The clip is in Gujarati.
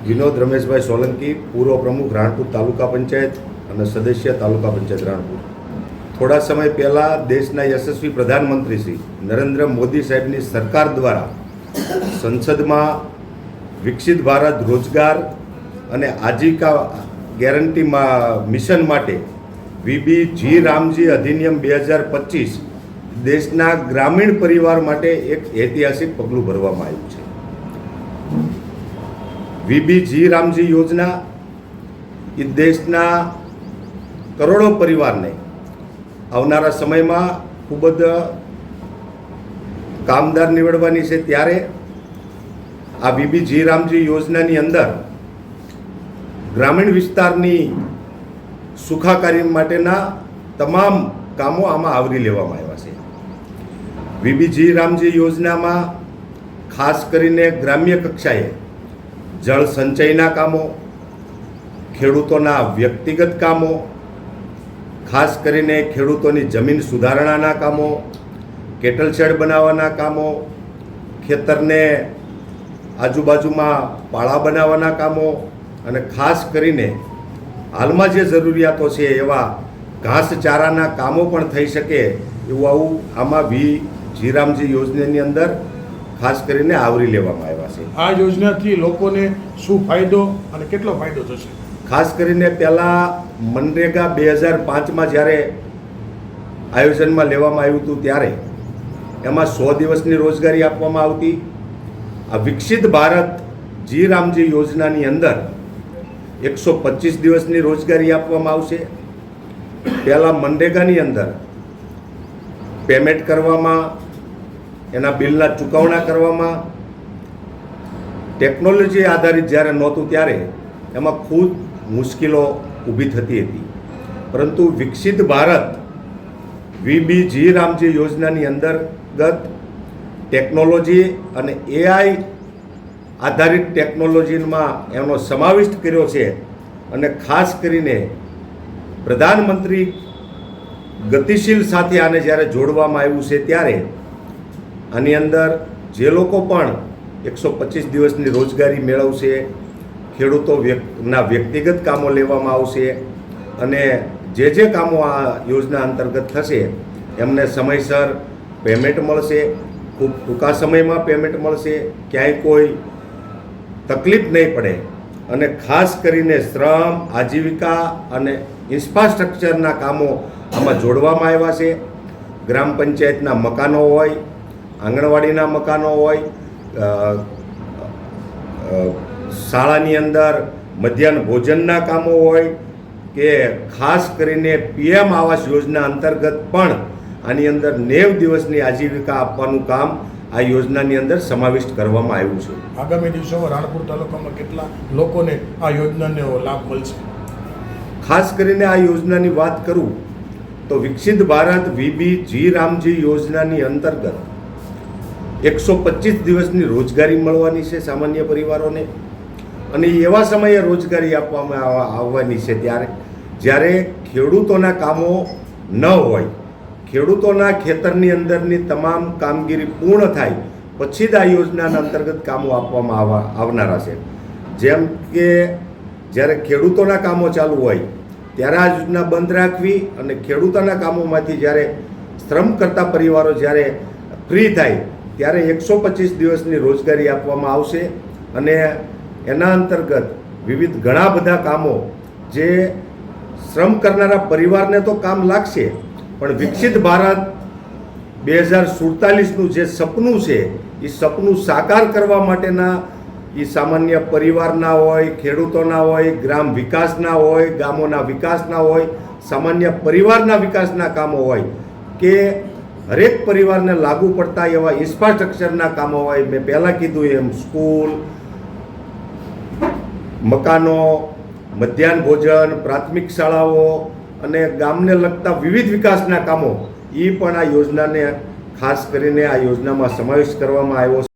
વિનોદ રમેશભાઈ સોલંકી, પૂર્વ પ્રમુખ રાણપુર તાલુકા પંચાયત અને સદસ્ય તાલુકા પંચાયત રાણપુર. થોડા સમય પહેલાં દેશના યશસ્વી પ્રધાનમંત્રી શ્રી નરેન્દ્ર મોદી સાહેબની સરકાર દ્વારા સંસદમાં વિકસિત ભારત રોજગાર અને આજીવિકા ગેરંટી મિશન માટે વીબીજી રામજી અધિનિયમ 2025 દેશના ગ્રામીણ પરિવાર માટે એક ઐતિહાસિક પગલું ભરવામાં આવ્યું છે. વીબીજી રામજી યોજના એ દેશના કરોડો પરિવારને આવનારા સમયમાં ખૂબ જ કામદાર નીવડવાની છે. ત્યારે આ વીબીજી રામજી યોજનાની અંદર ગ્રામીણ વિસ્તારની સુખાકારી માટેના તમામ કામો આમાં આવરી લેવામાં આવ્યા છે. વીબીજી રામજી યોજનામાં ખાસ કરીને ગ્રામ્ય કક્ષાએ જળ સંચયના કામો, ખેડૂતોના વ્યક્તિગત કામો, ખાસ કરીને ખેડૂતોની જમીન સુધારણાના કામો, કેટલ શેડ બનાવવાના કામો, ખેતરને આજુબાજુમાં પાળા બનાવવાના કામો અને ખાસ કરીને હાલમાં જે જરૂરિયાતો છે એવા ઘાસચારાના કામો પણ થઈ શકે એવું આમાં વીબીજી રામજી યોજનાની અંદર ખાસ કરીને આવરી લેવામાં આવ્યા છે. આ યોજનાથી લોકોને શું ફાયદો અને કેટલો ફાયદો થશે? ખાસ કરીને પહેલાં મનરેગા 2005માં જ્યારે આયોજનમાં લેવામાં આવ્યું હતું ત્યારે એમાં 100 દિવસની રોજગારી આપવામાં આવતી. આ વિકસિત ભારત જી રામજી યોજનાની અંદર 125 દિવસની રોજગારી આપવામાં આવશે. પહેલાં મનરેગાની અંદર પેમેન્ટ કરવામાં, એના બિલના ચૂકવણા કરવામાં ટેકનોલોજી આધારિત જ્યારે નહોતું ત્યારે એમાં ખૂબ મુશ્કેલો ઊભી થતી હતી. પરંતુ વિકસિત ભારત વીબીજી રામજી યોજનાની અંતર્ગત ટેકનોલોજી અને એઆઈ આધારિત ટેકનોલોજીમાં એનો સમાવિષ્ટ કર્યો છે. અને ખાસ કરીને પ્રધાનમંત્રી ગતિશીલ સાથે આને જ્યારે જોડવામાં આવ્યું છે ત્યારે આની અંદર જે લોકો પણ 125 દિવસની રોજગારી મેળવશે, ખેડૂતોના વ્યક્તિગત કામો લેવામાં આવશે અને જે કામો આ યોજના અંતર્ગત થશે એમને સમયસર પેમેન્ટ મળશે, ખૂબ ટૂંકા સમયમાં પેમેન્ટ મળશે, ક્યાંય કોઈ તકલીફ નહીં પડે. અને ખાસ કરીને શ્રમ, આજીવિકા અને ઇન્ફ્રાસ્ટ્રક્ચરના કામો આમાં જોડવામાં આવ્યા છે. ગ્રામ પંચાયતના મકાનો હોય, આંગણવાડીના મકાનો હોય, શાળાની અંદર મધ્યાહન ભોજનના કામો હોય કે ખાસ કરીને પીએમ આવાસ યોજના અંતર્ગત પણ આની અંદર 90 દિવસની આજીવિકા આપવાનું કામ આ યોજનાની અંદર સમાવિષ્ટ કરવામાં આવ્યું છે. આગામી દિવસોમાં રાણપુર તાલુકામાં કેટલા લોકોને આ યોજનાનો લાભ મળશે? ખાસ કરીને આ યોજનાની વાત કરું તો વિકસિત ભારત વીબીજી રામજી યોજનાની અંતર્ગત 125 દિવસની રોજગારી મળવાની છે સામાન્ય પરિવારોને. અને એવા સમયે રોજગારી આપવામાં આવવાની છે જ્યારે ખેડૂતોના કામો ન હોય, ખેડૂતોના ખેતરની અંદરની તમામ કામગીરી પૂર્ણ થાય પછી જ આ યોજનાના અંતર્ગત કામો આપવામાં આવનારા છે. જેમ કે જ્યારે ખેડૂતોના કામો ચાલુ હોય ત્યારે આ યોજના બંધ રાખવી અને ખેડૂતોના કામોમાંથી જ્યારે શ્રમ કરતા પરિવારો જ્યારે ફ્રી થાય ત્યારે 125 દિવસની રોજગારી આપવામાં આવશે. અને એના અંતર્ગત વિવિધ ઘણા બધા કામો જે શ્રમ કરનારા પરિવારને તો કામ લાગશે, પણ વિકસિત ભારત 2047નું જે સપનું છે એ સપનું સાકાર કરવા માટેના એ સામાન્ય પરિવારના હોય, ખેડૂતોના હોય, ગ્રામ વિકાસના હોય, ગામોના વિકાસના હોય, સામાન્ય પરિવારના વિકાસના કામો હોય કે હરેક પરિવારને લાગુ પડતા એવા ઇન્ફ્રાસ્ટ્રક્ચરના કામો હોય. મેં પહેલાં કીધું એમ સ્કૂલ, મકાનો, મધ્યાહન ભોજન, પ્રાથમિક શાળાઓ અને ગામને લગતા વિવિધ વિકાસના કામો એ પણ આ યોજનાને ખાસ કરીને આ યોજનામાં સમાવેશ કરવામાં આવ્યો છે.